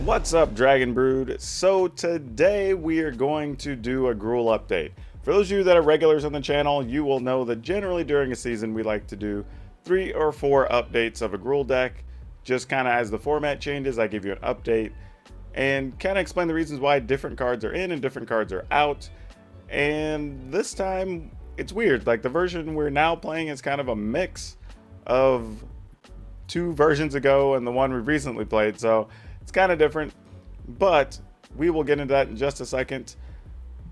What's up, Dragon Brood? So today we are going to do a Gruul update. For those of you that are regulars on the channel, you will know that generally during a season we like to do 3 or 4 updates of a Gruul deck. Just kind of as the format changes, I give you an update and kind of explain the reasons why different cards are in and different cards are out. And this time it's weird, like the version we're now playing is kind of a mix of 2 versions ago and the one we've recently played, so it's kind of different, but we will get into that in just a second.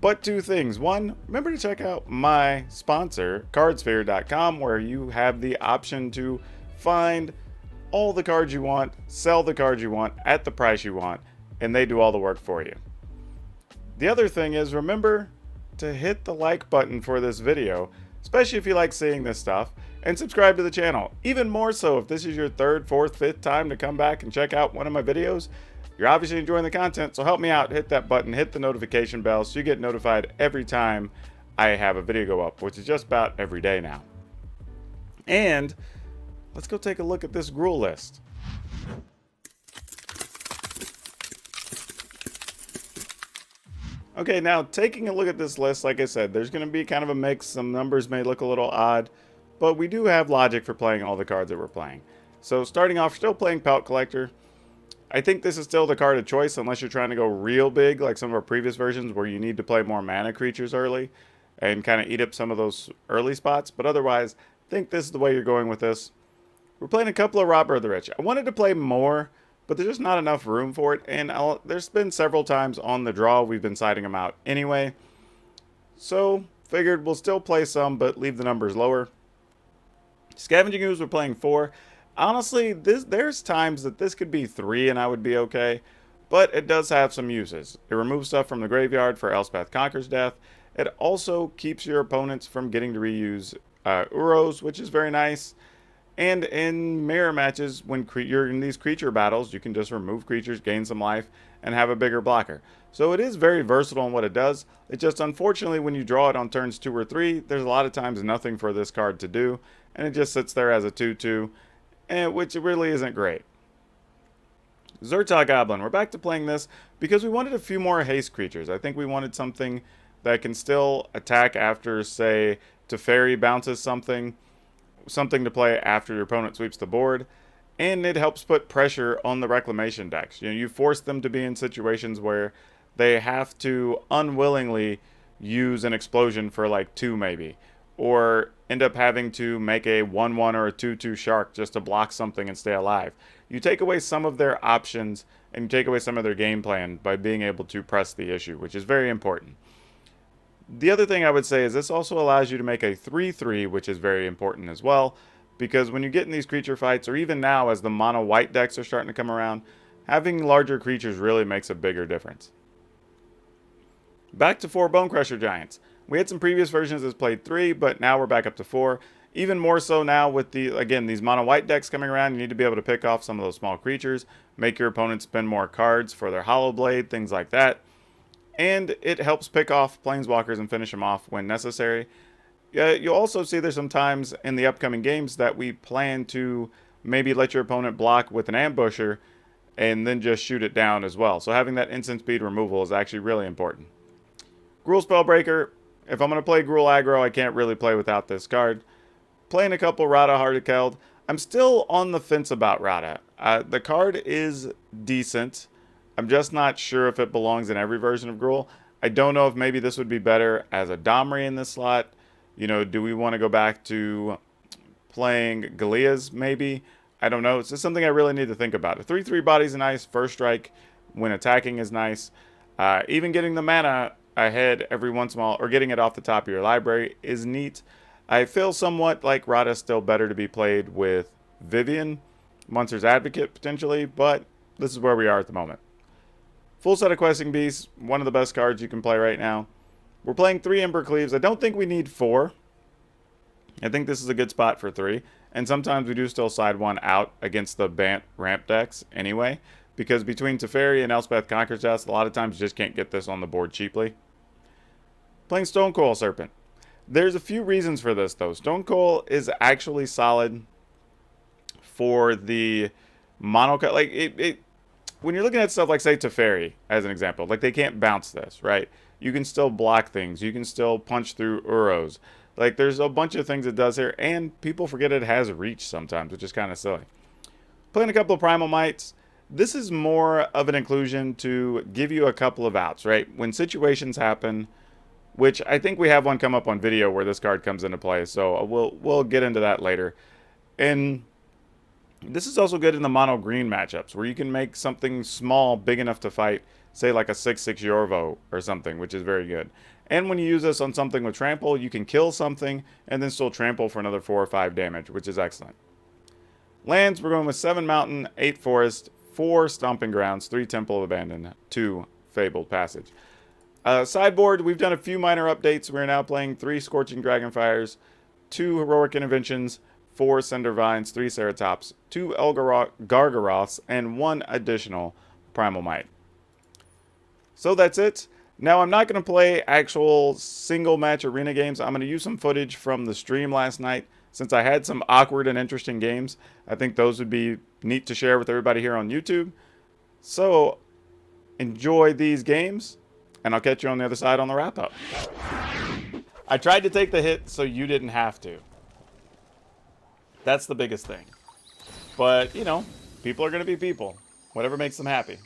But 2 things. One, remember to check out my sponsor, Cardsphere.com, where you have the option to find all the cards you want, sell the cards you want at the price you want, and they do all the work for you. The other thing is, remember to hit the like button for this video, especially if you like seeing this stuff, and subscribe to the channel. Even more so if this is your 3rd, 4th, 5th time to come back and check out one of my videos. You're obviously enjoying the content, so help me out. Hit that button, hit the notification bell so you get notified every time I have a video go up, which is just about every day now. And let's go take a look at this Gruul list. Okay, now taking a look at this list, like I said, there's going to be kind of a mix. Some numbers may look a little odd, but we do have logic for playing all the cards that we're playing. So starting off, still playing Pelt Collector. I think this is still the card of choice unless you're trying to go real big like some of our previous versions where you need to play more mana creatures early and kind of eat up some of those early spots. But otherwise, I think this is the way you're going with this. We're playing a couple of Robber of the Rich. I wanted to play more, but there's just not enough room for it, and there's been several times on the draw we've been siding them out anyway. So, figured we'll still play some, but leave the numbers lower. Scavenging Ooze, we're playing 4. Honestly, there's times that this could be 3 and I would be okay, but it does have some uses. It removes stuff from the graveyard for Elspeth Conquers Death. It also keeps your opponents from getting to reuse Uros, which is very nice. And in mirror matches, when you're in these creature battles, you can just remove creatures, gain some life, and have a bigger blocker. So it is very versatile in what it does. It just, unfortunately, when you draw it on turns 2 or 3, there's a lot of times nothing for this card to do, and it just sits there as a 2/2, which really isn't great. Zhur-Taa Goblin. We're back to playing this because we wanted a few more haste creatures. I think we wanted something that can still attack after, say, Teferi bounces something to play after your opponent sweeps the board, and it helps put pressure on the reclamation decks. You know, you force them to be in situations where they have to unwillingly use an explosion for like 2 maybe, or end up having to make a 1/1 or a 2/2 shark just to block something and stay alive. You take away some of their options and you take away some of their game plan by being able to press the issue, which is very important. The other thing I would say is this also allows you to make a 3/3, which is very important as well, because when you get in these creature fights, or even now as the mono white decks are starting to come around, having larger creatures really makes a bigger difference. Back to 4 Bone Crusher Giants. We had some previous versions that played 3, but now we're back up to 4. Even more so now with these mono white decks coming around, you need to be able to pick off some of those small creatures, make your opponent spend more cards for their Hollow Blade, things like that. And it helps pick off planeswalkers and finish them off when necessary. You'll also see there's some times in the upcoming games that we plan to maybe let your opponent block with an ambusher and then just shoot it down as well. So having that instant speed removal is actually really important. Gruul Spellbreaker. If I'm going to play Gruul Aggro, I can't really play without this card. Playing a couple Rada Heartkeld. I'm still on the fence about Rada. The card is decent. I'm just not sure if it belongs in every version of Gruul. I don't know if maybe this would be better as a Domri in this slot. You know, do we want to go back to playing Galeas maybe? I don't know. It's just something I really need to think about. A 3/3 body is nice. First strike when attacking is nice. Even getting the mana ahead every once in a while, or getting it off the top of your library, is neat. I feel somewhat like Rada's still better to be played with Vivian, Monster's Advocate potentially, but this is where we are at the moment. Full set of Questing Beasts, one of the best cards you can play right now. We're playing 3 Ember Cleaves. I don't think we need 4. I think this is a good spot for 3. And sometimes we do still side 1 out against the Bant ramp decks anyway, because between Teferi and Elspeth Conquers Death, a lot of times you just can't get this on the board cheaply. Playing Stonecoil Serpent. There's a few reasons for this though. Stonecoil is actually solid for the mono, like when you're looking at stuff like, say, Teferi, as an example, like they can't bounce this, right? You can still block things. You can still punch through Uros. Like there's a bunch of things it does here, and people forget it has reach sometimes, which is kind of silly. Playing a couple of Primal Mites. This is more of an inclusion to give you a couple of outs, right? When situations happen, which I think we have one come up on video where this card comes into play, so we'll get into that later. And this is also good in the mono green matchups where you can make something small big enough to fight, say like a 6/6 Yorvo or something, which is very good. And when you use this on something with trample, you can kill something and then still trample for another 4 or 5 damage, which is excellent. Lands, we're going with 7 Mountain, 8 Forest, 4 Stomping Grounds, 3 Temple of Abandon, 2 Fabled Passage. Sideboard, we've done a few minor updates. We're now playing 3 Scorching Dragonfires, 2 Heroic Interventions, 4 Cinder Vines, 3 Ceratops, 2 Gargaroths, and 1 additional Primal Might. So that's it. Now, I'm not going to play actual single match arena games. I'm going to use some footage from the stream last night. Since I had some awkward and interesting games, I think those would be neat to share with everybody here on YouTube. So, enjoy these games, and I'll catch you on the other side on the wrap-up. I tried to take the hit so you didn't have to. That's the biggest thing. But, you know, people are going to be people. Whatever makes them happy.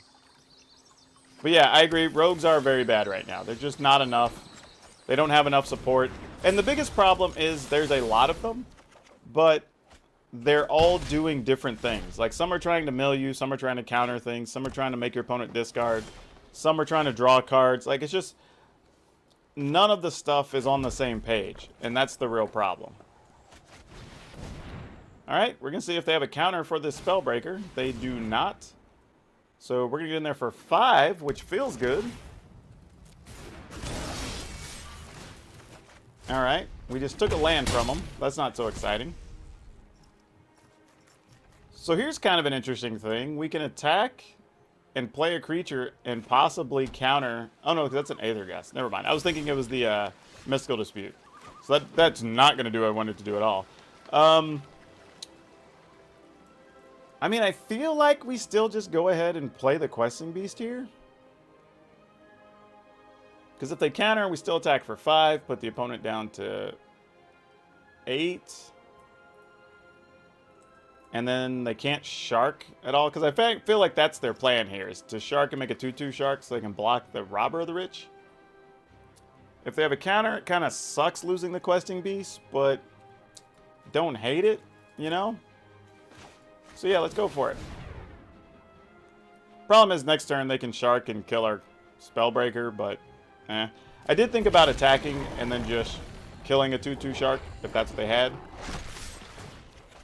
But yeah, I agree. Rogues are very bad right now. They're just not enough. They don't have enough support. And the biggest problem is there's a lot of them, but they're all doing different things. Like some are trying to mill you, some are trying to counter things, some are trying to make your opponent discard, some are trying to draw cards. Like it's just, none of the stuff is on the same page. And that's the real problem. Alright, we're going to see if they have a counter for this Spellbreaker. They do not. So we're going to get in there for 5, which feels good. Alright, we just took a land from them. That's not so exciting. So here's kind of an interesting thing. We can attack and play a creature and possibly counter... Oh no, that's an Aethergust. Never mind. I was thinking it was the Mystical Dispute. So that's not going to do what I wanted to do at all. I mean, I feel like we still just go ahead and play the Questing Beast here. Because if they counter, we still attack for 5, put the opponent down to 8. And then they can't Shark at all. Because I feel like that's their plan here, is to Shark and make a 2/2 Shark so they can block the Robber of the Rich. If they have a counter, it kind of sucks losing the Questing Beast, but don't hate it, you know? So yeah, let's go for it. Problem is, next turn they can Shark and kill our Spellbreaker, but I did think about attacking and then just killing a 2/2 Shark, if that's what they had.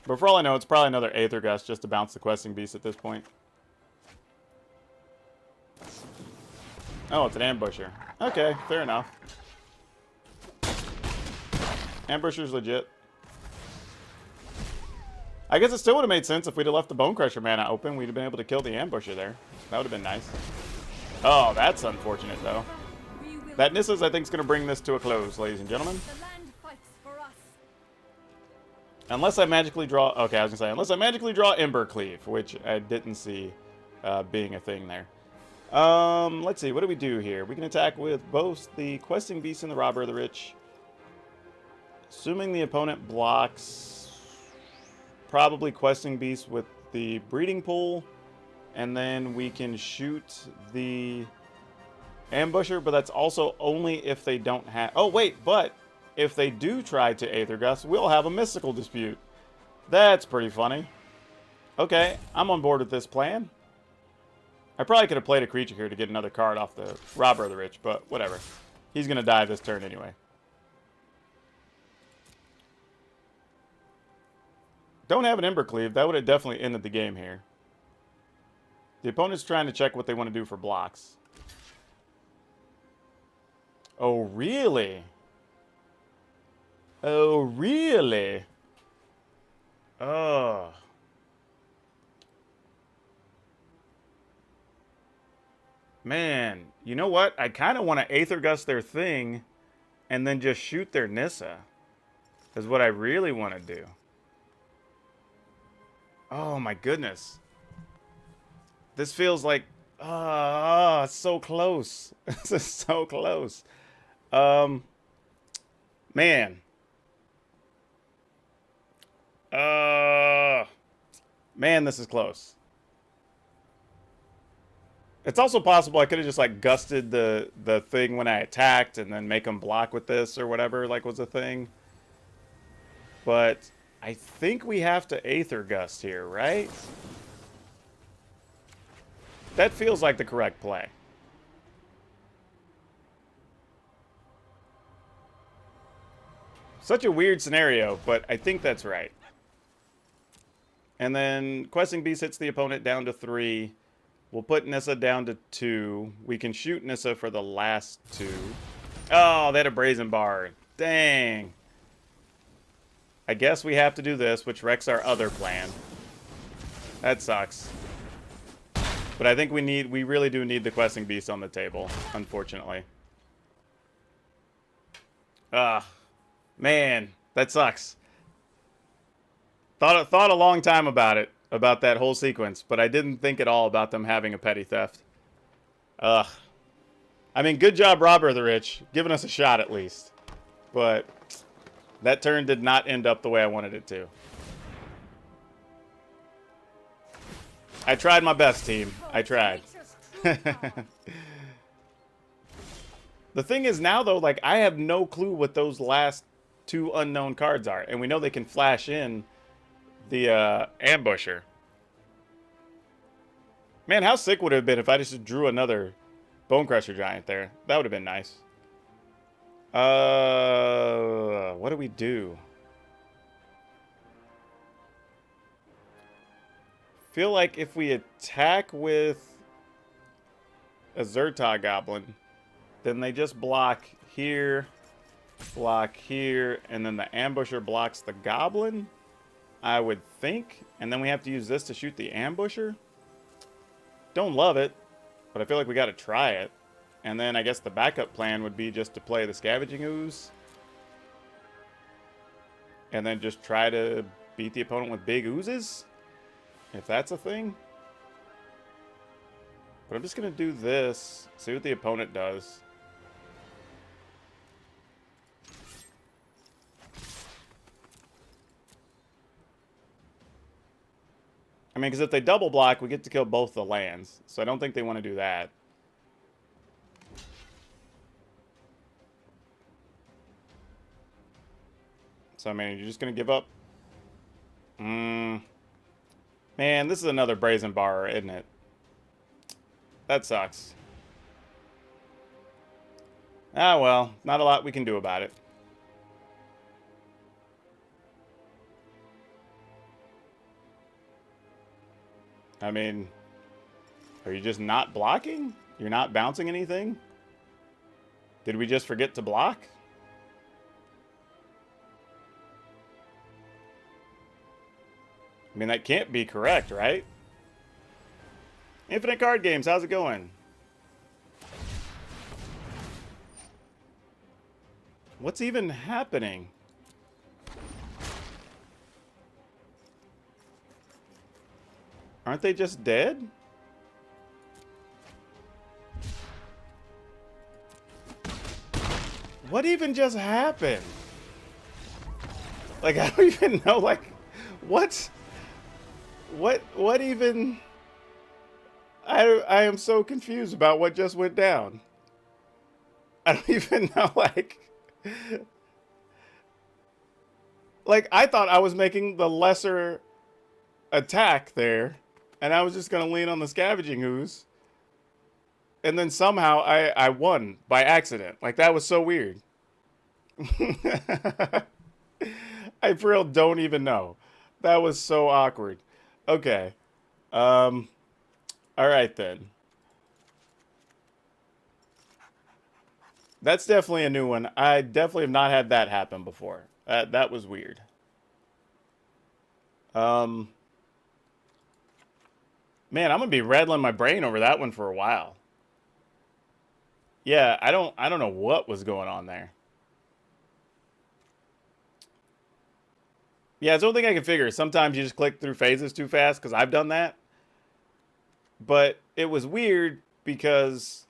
But for all I know, it's probably another Aethergust just to bounce the Questing Beast at this point. Oh, it's an Ambusher. Okay, fair enough. Ambusher's legit. I guess it still would have made sense if we'd have left the Bone Crusher mana open. We'd have been able to kill the Ambusher there. That would have been nice. Oh, that's unfortunate, though. That Nissa's, I think, is going to bring this to a close, ladies and gentlemen. Unless I magically draw... Okay, I was going to say, unless I magically draw Embercleave, which I didn't see being a thing there. Let's see, what do we do here? We can attack with both the Questing Beast and the Robber of the Rich. Assuming the opponent blocks... Probably Questing Beast with the Breeding Pool. And then we can shoot the Ambusher, but that's also only if they don't have... Oh, wait, but if they do try to Aethergust, we'll have a Mystical Dispute. That's pretty funny. Okay, I'm on board with this plan. I probably could have played a creature here to get another card off the Robber of the Rich, but whatever. He's going to die this turn anyway. Don't have an Embercleave. That would have definitely ended the game here. The opponent's trying to check what they want to do for blocks. Oh, really? Oh, really? Oh. Man, you know what? I kind of want to Aethergust their thing and then just shoot their Nissa. Is what I really want to do. Oh my goodness. This feels like, it's so close. This is so close. Um, man. Man, this is close. It's also possible I could have just like gusted the thing when I attacked and then make them block with this or whatever like was a thing. But I think we have to Aether Gust here, right? That feels like the correct play. Such a weird scenario, but I think that's right. And then Questing Beast hits the opponent down to 3. We'll put Nissa down to 2. We can shoot Nissa for the last 2. Oh, they had a Brazen Bar. Dang. I guess we have to do this, which wrecks our other plan. That sucks. But I think we really do need the Questing Beast on the table, unfortunately. Man, that sucks. Thought a long time about that whole sequence, but I didn't think at all about them having a petty theft. I mean, good job, Robber of the Rich, giving us a shot at least. But that turn did not end up the way I wanted it to. I tried my best, team. I tried. The thing is now, though, like, I have no clue what those last 2 unknown cards are. And we know they can flash in the Ambusher. Man, how sick would it have been if I just drew another Bonecrusher Giant there? That would have been nice. What do we do? Feel like if we attack with a Zertog Goblin, then they just block here, and then the Ambusher blocks the Goblin, I would think. And then we have to use this to shoot the Ambusher. Don't love it, but I feel like we got to try it. And then I guess the backup plan would be just to play the Scavenging Ooze. And then just try to beat the opponent with big oozes, if that's a thing. But I'm just going to do this, see what the opponent does. I mean, because if they double block, we get to kill both the lands. So I don't think they want to do that. So, I mean, you're just going to give up? Man, this is another Brazen Bar, isn't it? That sucks. Ah, well, not a lot we can do about it. I mean, are you just not blocking? You're not bouncing anything? Did we just forget to block? I mean, that can't be correct, right? Infinite Card Games, how's it going? What's even happening? Aren't they just dead? What even just happened? Like, I don't even know, like, what even... I am so confused about what just went down. I don't even know, like... Like, I thought I was making the lesser attack there, and I was just going to lean on the Scavenging Ooze. And then somehow I won by accident. Like, that was so weird. I for real don't even know. That was so awkward. Okay. All right, then. That's definitely a new one. I definitely have not had that happen before. That was weird. Man, I'm gonna be rattling my brain over that one for a while. Yeah, I don't know what was going on there. Yeah, it's the only thing I can figure. Sometimes you just click through phases too fast, because I've done that. But it was weird because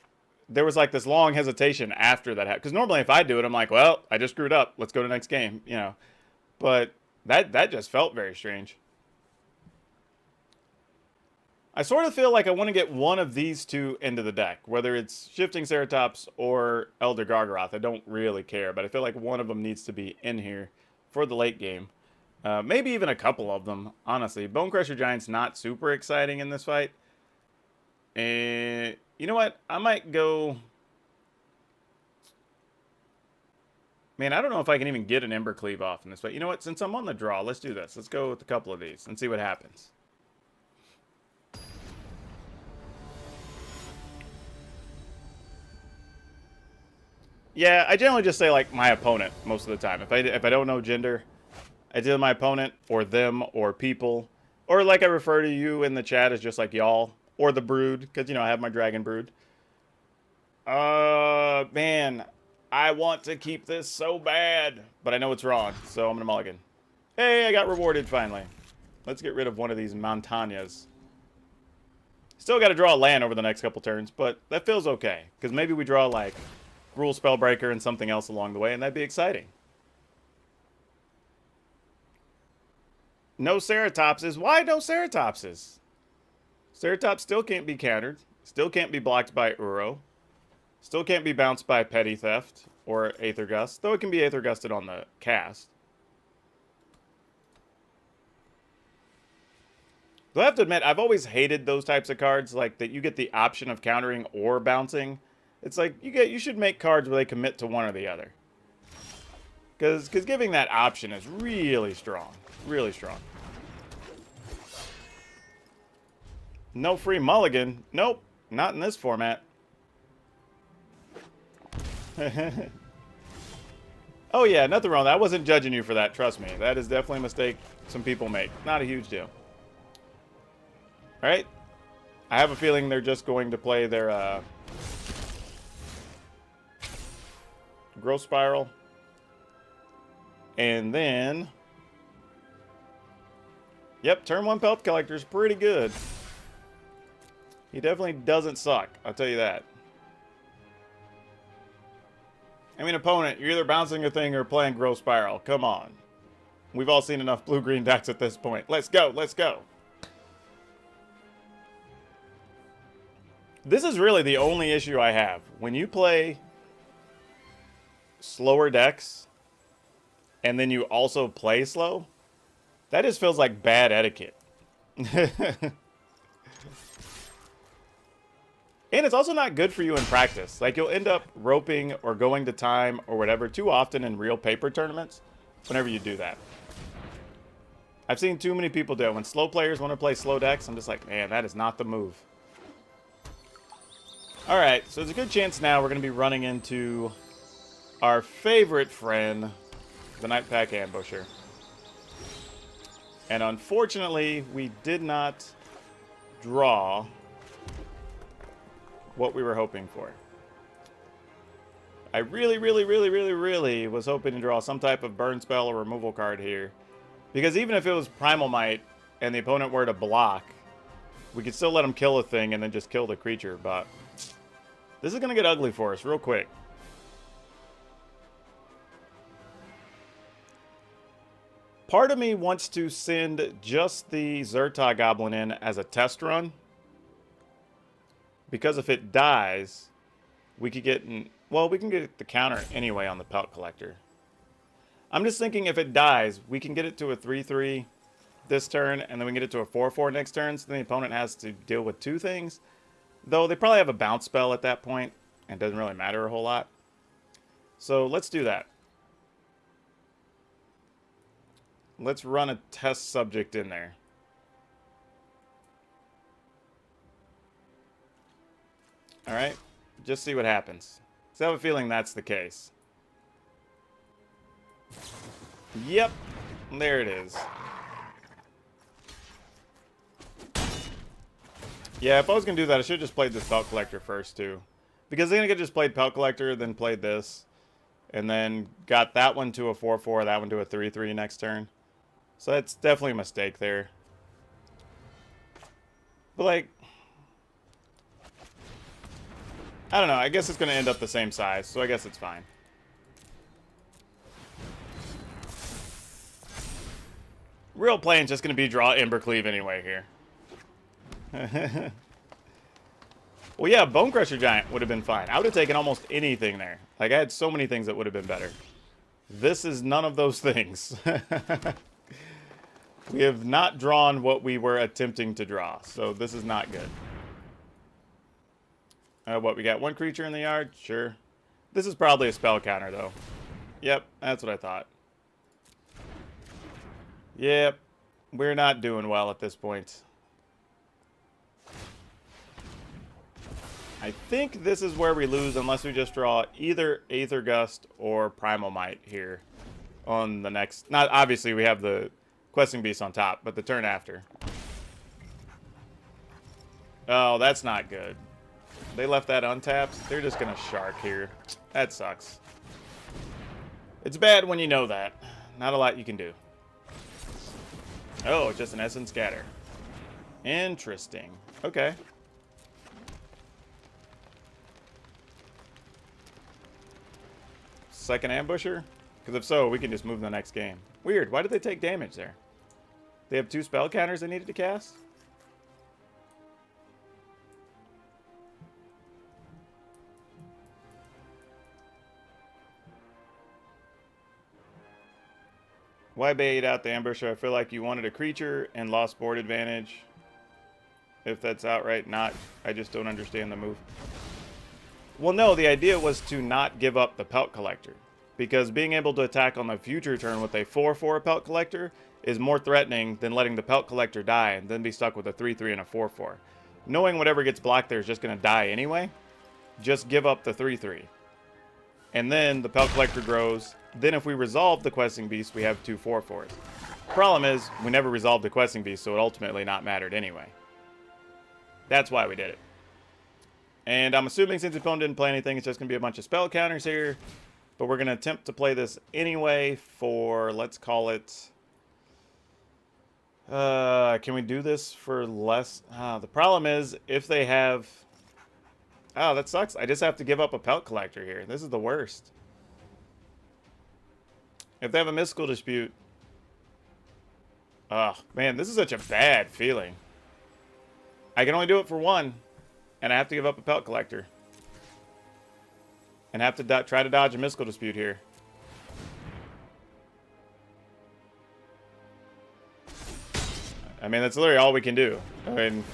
there was like this long hesitation after that happened. Because normally if I do it, I'm like, well, I just screwed up. Let's go to the next game, you know. But that just felt very strange. I sort of feel like I want to get one of these two into the deck, whether it's Shifting Ceratops or Elder Gargaroth. I don't really care, but I feel like one of them needs to be in here for the late game. Maybe even a couple of them, honestly. Bonecrusher Giant's not super exciting in this fight. And you know what? I might go... Man, I don't know if I can even get an Embercleave off in this fight. You know what? Since I'm on the draw, let's do this. Let's go with a couple of these and see what happens. Yeah, I generally just say, like, my opponent most of the time. If I don't know gender, I do my opponent or them or people. Or like I refer to you in the chat as just like y'all. Or the brood, because, you know, I have my dragon brood. Man, I want to keep this so bad. But I know it's wrong, so I'm going to mulligan. Hey, I got rewarded finally. Let's get rid of one of these montañas. Still got to draw a land over the next couple turns, but that feels okay. Because maybe we draw, like, Gruul Spellbreaker and something else along the way, and that'd be exciting. No Ceratopses. Why no Ceratopses? Ceratops still can't be countered. Still can't be blocked by Uro. Still can't be bounced by Petty Theft or Aether Gust, though it can be Aether Gusted on the cast. Though I have to admit, I've always hated those types of cards, like that you get the option of countering or bouncing. It's like you should make cards where they commit to one or the other. Because giving that option is really strong. Really strong. No free mulligan. Nope. Not in this format. Oh yeah, nothing wrong. I wasn't judging you for that. Trust me. That is definitely a mistake some people make. Not a huge deal. Alright. I have a feeling they're just going to play their Growth Spiral. And then... Yep, turn 1 Pelt Collector's pretty good. He definitely doesn't suck, I'll tell you that. I mean, opponent, you're either bouncing a thing or playing Growth Spiral. Come on. We've all seen enough blue-green decks at this point. Let's go, let's go. This is really the only issue I have. When you play slower decks, and then you also play slow, that just feels like bad etiquette. And it's also not good for you in practice. Like, you'll end up roping or going to time or whatever too often in real paper tournaments whenever you do that. I've seen too many people do it. When slow players want to play slow decks, I'm just like, man, that is not the move. Alright, so there's a good chance now we're going to be running into our favorite friend, the Night Pack Ambusher. And unfortunately, we did not draw what we were hoping for. I really was hoping to draw some type of burn spell or removal card here. Because even if it was Primal Might and the opponent were to block, we could still let him kill a thing and then just kill the creature. But this is going to get ugly for us real quick. Part of me wants to send just the Zerta Goblin in as a test run. Because if it dies, we could get... Well, we can get the counter anyway on the Pelt Collector. I'm just thinking if it dies, we can get it to a 3-3 this turn, and then we can get it to a 4-4 next turn, so then the opponent has to deal with two things. Though they probably have a bounce spell at that point, and it doesn't really matter a whole lot. So let's do that. Let's run a test subject in there. Alright, just see what happens. So I have a feeling that's the case. Yep, there it is. Yeah, if I was going to do that, I should have just played this Pelt Collector first, too. Because then I could just played Pelt Collector, then played this. And then got that one to a 4-4, that one to a 3-3 next turn. So that's definitely a mistake there. But, like, I don't know. I guess it's going to end up the same size, so I guess it's fine. Real plan's just going to be draw Embercleave anyway here. Well, yeah, Bone Crusher Giant would have been fine. I would have taken almost anything there. Like, I had so many things that would have been better. This is none of those things. We have not drawn what we were attempting to draw, so this is not good. What, we got one creature in the yard? Sure. This is probably a spell counter, though. Yep, that's what I thought. Yep, we're not doing well at this point. I think this is where we lose unless we just draw either Aether Gust or Primal Might here on the next... Not obviously we have the Questing Beast on top, but the turn after. Oh, that's not good. They left that untapped. They're just going to Shark here. That sucks. It's bad when you know that. Not a lot you can do. Oh, just an Essence Scatter. Interesting. Okay. Second Ambusher? Because if so, we can just move to the next game. Weird. Why did they take damage there? They have 2 spell counters they needed to cast? Why bait out the Ambusher? I feel like you wanted a creature and lost board advantage. If that's outright not, I just don't understand the move. Well, no, the idea was to not give up the Pelt Collector. Because being able to attack on the future turn with a 4/4 Pelt Collector is more threatening than letting the Pelt Collector die and then be stuck with a 3/3 and a 4/4. Knowing whatever gets blocked there is just going to die anyway, just give up the 3/3. And then the Pelt Collector grows. Then if we resolve the Questing Beast, we have 2 4/4s. Problem is, we never resolved the Questing Beast, so it ultimately not mattered anyway. That's why we did it. And I'm assuming since the opponent didn't play anything, it's just going to be a bunch of spell counters here. But we're going to attempt to play this anyway for, let's call it... can we do this for less? The problem is, if they have... Oh, that sucks. I just have to give up a Pelt Collector here. This is the worst. If they have a Mystical Dispute... Oh, man, this is such a bad feeling. I can only do it for 1. And I have to give up a Pelt Collector. And have to try to dodge a Mystical Dispute here. I mean, that's literally all we can do. I mean,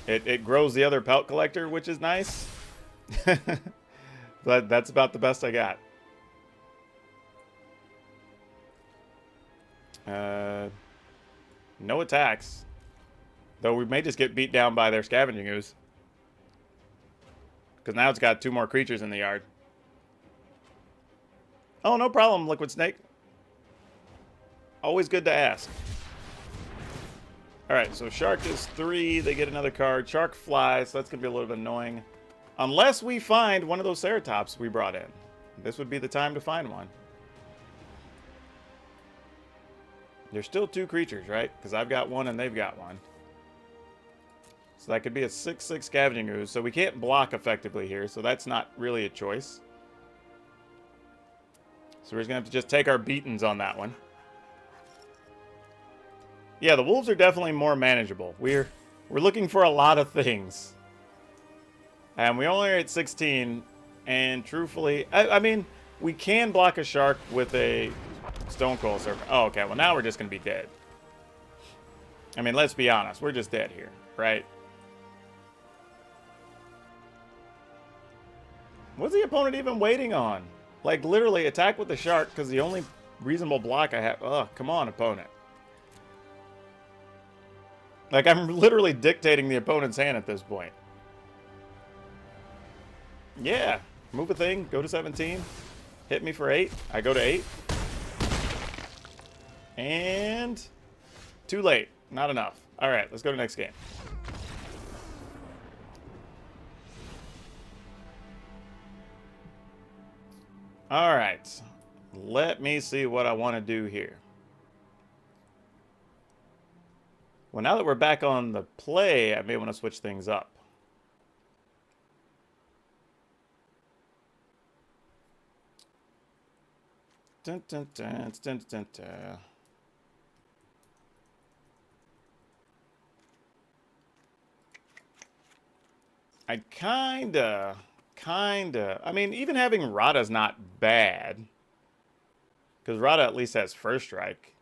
it grows the other Pelt Collector, which is nice. But that's about the best I got. No attacks. Though we may just get beat down by their Scavenging Ooze. Because now it's got 2 more creatures in the yard. Oh, no problem, Liquid Snake. Always good to ask. Alright, so Shark is 3. They get another card. Shark flies, so that's going to be a little bit annoying. Unless we find one of those Ceratops we brought in. This would be the time to find one. There's still 2 creatures, right? Because I've got 1 and they've got 1. So that could be a 6/6 Scavenging Ooze. So we can't block effectively here, so that's not really a choice. So we're just going to have to just take our beatings on that one. Yeah, the Wolves are definitely more manageable. We're looking for a lot of things. And we only are at 16. And truthfully, I mean, we can block a Shark with a Stone Cold Serpent. Oh, okay. Well, now we're just going to be dead. I mean, let's be honest. We're just dead here, right? What's the opponent even waiting on? Like, literally, attack with the Shark, because the only reasonable block I have... Ugh, come on, opponent. Like, I'm literally dictating the opponent's hand at this point. Yeah. Move a thing, go to 17. Hit me for 8. I go to 8. And... too late. Not enough. Alright, let's go to the next game. Alright. Let me see what I want to do here. Well, now that we're back on the play, I may want to switch things up. Dun, dun, dun, dun, dun, dun. I kinda. I mean, even having Rada's not bad. Because Rada at least has first strike.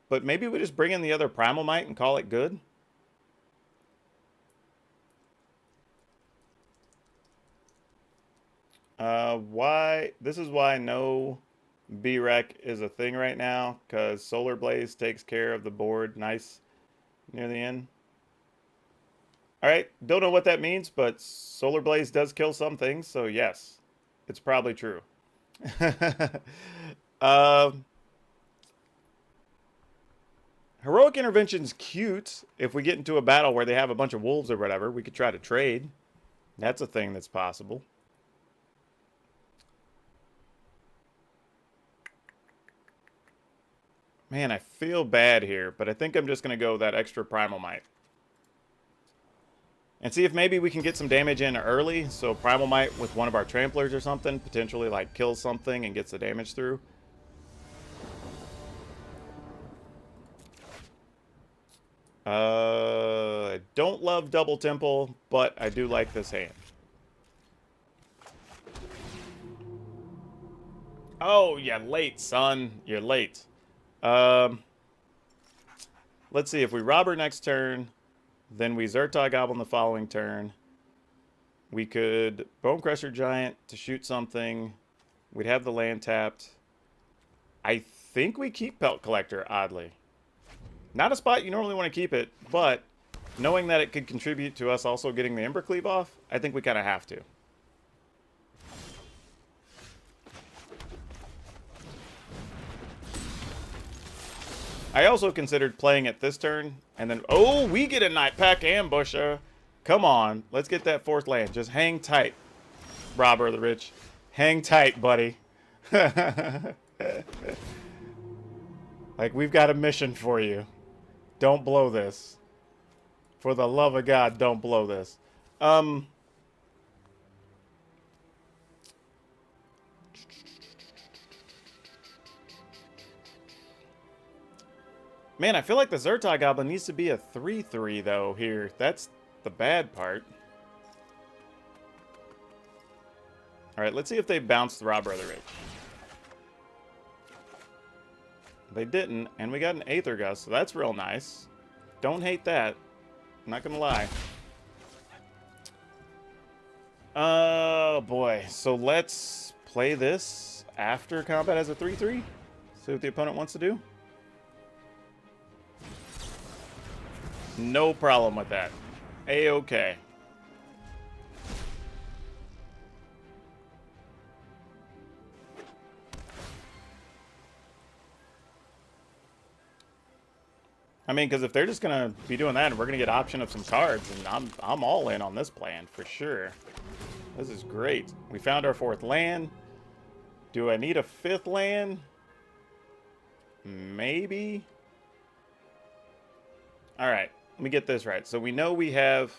But maybe we just bring in the other Primal Might and call it good? Why? This is why no B-Rec is a thing right now. Because Solar Blaze takes care of the board nice near the end. Alright, don't know what that means, but Solar Blaze does kill some things, so yes, it's probably true. Heroic Intervention's cute. If we get into a battle where they have a bunch of wolves or whatever, we could try to trade. That's a thing that's possible. Man, I feel bad here, but I think I'm just going to go that extra Primal Might. And see if maybe we can get some damage in early. So Primal Might with one of our Tramplers or something, potentially like kills something and gets the damage through. I don't love Double Temple, but I do like this hand. Oh, you're late, son. You're late. Let's see. If we rob her next turn, then we Zertog Goblin the following turn. We could Bonecrusher Giant to shoot something. We'd have the land tapped. I think we keep Pelt Collector, oddly. Not a spot you normally want to keep it, but knowing that it could contribute to us also getting the Embercleave off, I think we kind of have to. I also considered playing it this turn, and then, oh, we get a Nightpack Ambusher. Come on, let's get that fourth land. Just hang tight, Robber of the Rich. Hang tight, buddy. Like, we've got a mission for you. Don't blow this. For the love of God, don't blow this. Man, I feel like the Zertog Goblin needs to be a 3/3 though here. That's the bad part. Alright, let's see if they bounced the Robber of the Rich. They didn't, and we got an Aether Gust, so that's real nice. Don't hate that. I'm not gonna lie. Oh boy. So let's play this after combat as a 3/3. See what the opponent wants to do. No problem with that. A-okay. I mean, because if they're just gonna be doing that, and we're gonna get option of some cards, and I'm all in on this plan for sure. This is great. We found our fourth land. Do I need a fifth land? Maybe. All right, let me get this right. So we know we have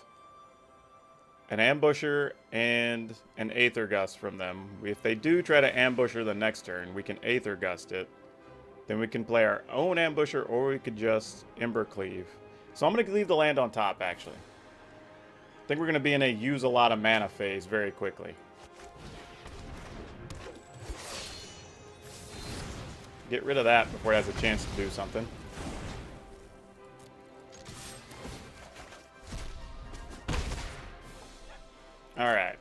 an Ambusher and an Aether Gust from them. If they do try to Ambusher the next turn, we can Aether Gust it. Then we can play our own Ambusher, or we could just Embercleave. So I'm going to leave the land on top, actually. I think we're going to be in a use a lot of mana phase very quickly. Get rid of that before it has a chance to do something. Alright.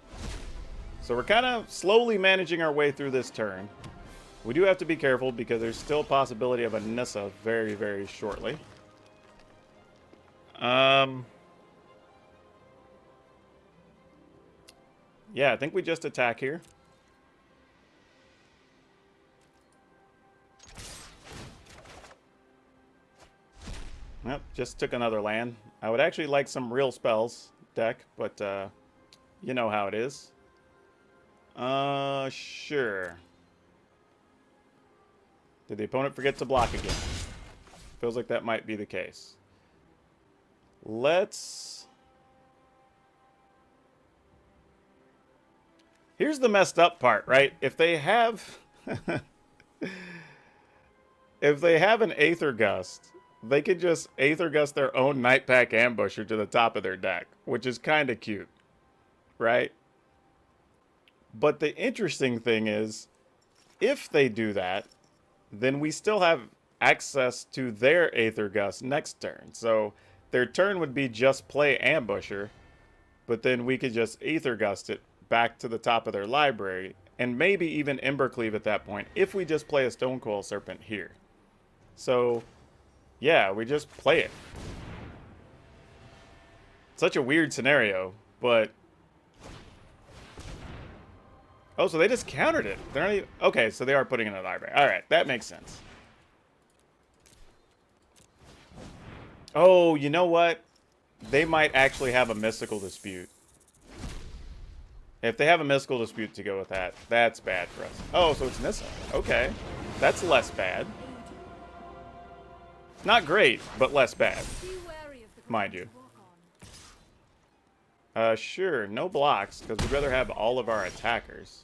So we're kind of slowly managing our way through this turn. We do have to be careful because there's still a possibility of a Nissa very, very shortly. Yeah, I think we just attack here. Yep, just took another land. I would actually like some real spells deck, but you know how it is. Sure. Did the opponent forget to block again? Feels like that might be the case. Let's Here's the messed up part, right? If they have if they have an Aether Gust, they could just Aether Gust their own Nightpack Ambusher to the top of their deck, which is kind of cute, right? But the interesting thing is, if they do that, then we still have access to their Aether Gust next turn. So their turn would be just play Ambusher, but then we could just Aether Gust it back to the top of their library, and maybe even Embercleave at that point if we just play a Stonecoil Serpent here. So yeah, we just play it. Such a weird scenario, but oh, so they just countered it. They're not even... Okay, so they are putting it in the library. All right, that makes sense. Oh, you know what? They might actually have a Mystical Dispute. If they have a Mystical Dispute to go with that, that's bad for us. Oh, so it's Nissa. Okay. That's less bad. Not great, but less bad. Mind you. Sure. No blocks, because we'd rather have all of our attackers.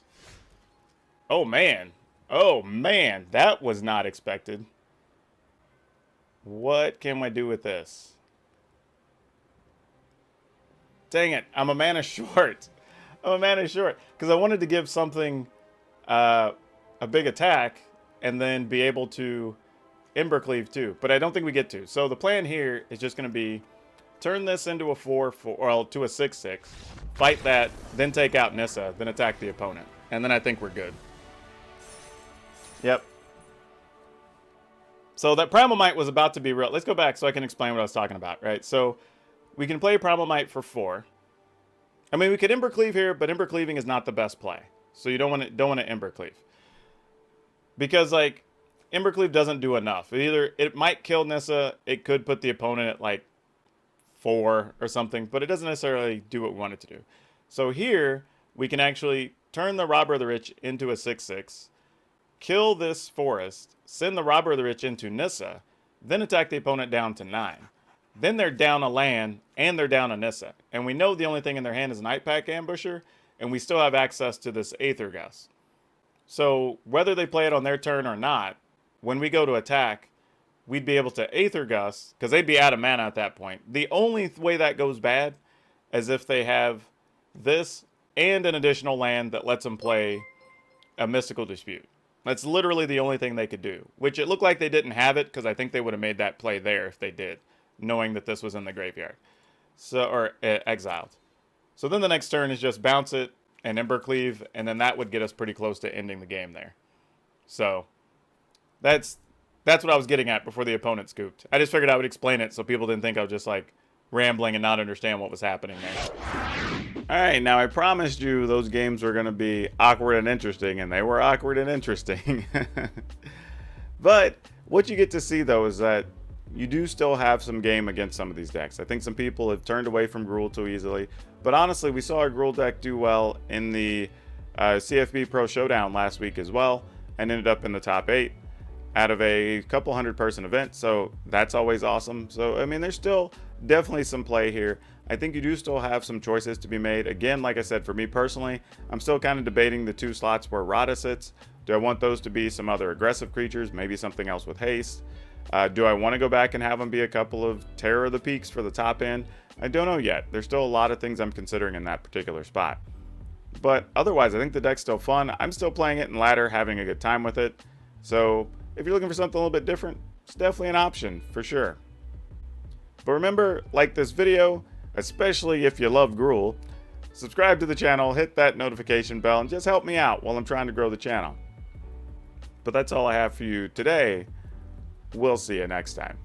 Oh, man. Oh, man. That was not expected. What can we do with this? Dang it. I'm a mana short. I'm a mana short. Because I wanted to give something a big attack and then be able to Embercleave too. But I don't think we get to. So the plan here is just going to be turn this into a 4/4, well, to a 6/6. Fight that, then take out Nissa, then attack the opponent. And then I think we're good. Yep. So that Primal Might was about to be real. Let's go back so I can explain what I was talking about, right? So we can play Primal Might for 4. I mean, we could Embercleave here, but Embercleaving is not the best play. So you don't want to Embercleave. Because, like, Embercleave doesn't do enough. It might kill Nissa, it could put the opponent at, like, 4 or something, but it doesn't necessarily do what we want it to do. So here, we can actually turn the Robber of the Rich into a 6/6, kill this forest, send the Robber of the Rich into Nissa, then attack the opponent down to 9. Then they're down a land, and they're down a Nissa. And we know the only thing in their hand is Nightpack Ambusher, and we still have access to this Aether Gust. So whether they play it on their turn or not, when we go to attack, we'd be able to Aether Gust, because they'd be out of mana at that point. The only way that goes bad is if they have this and an additional land that lets them play a Mystical Dispute. That's literally the only thing they could do, which it looked like they didn't have it, because I think they would have made that play there if they did, knowing that this was in the graveyard, or exiled. So then the next turn is just bounce it and Embercleave, and then that would get us pretty close to ending the game there. So that's what I was getting at before the opponent scooped. I just figured I would explain it so people didn't think I was just like rambling and not understand what was happening there. All right, now I promised you those games were going to be awkward and interesting, and they were awkward and interesting. But what you get to see, though, is that you do still have some game against some of these decks. I think some people have turned away from Gruul too easily. But honestly, we saw a Gruul deck do well in the CFB Pro Showdown last week as well, and ended up in the top 8 out of a couple 100-person event. So that's always awesome. So, I mean, there's still definitely some play here. I think you do still have some choices to be made. Again, like I said, for me personally, I'm still kind of debating the 2 slots where Rada sits. Do I want those to be some other aggressive creatures, maybe something else with haste? Do I want to go back and have them be a couple of Terror of the Peaks for the top end? I don't know yet. There's still a lot of things I'm considering in that particular spot. But otherwise, I think the deck's still fun. I'm still playing it in ladder, having a good time with it. So if you're looking for something a little bit different, it's definitely an option for sure. But remember, like this video, especially if you love Gruul, subscribe to the channel, hit that notification bell, and just help me out while I'm trying to grow the channel. But that's all I have for you today. We'll see you next time.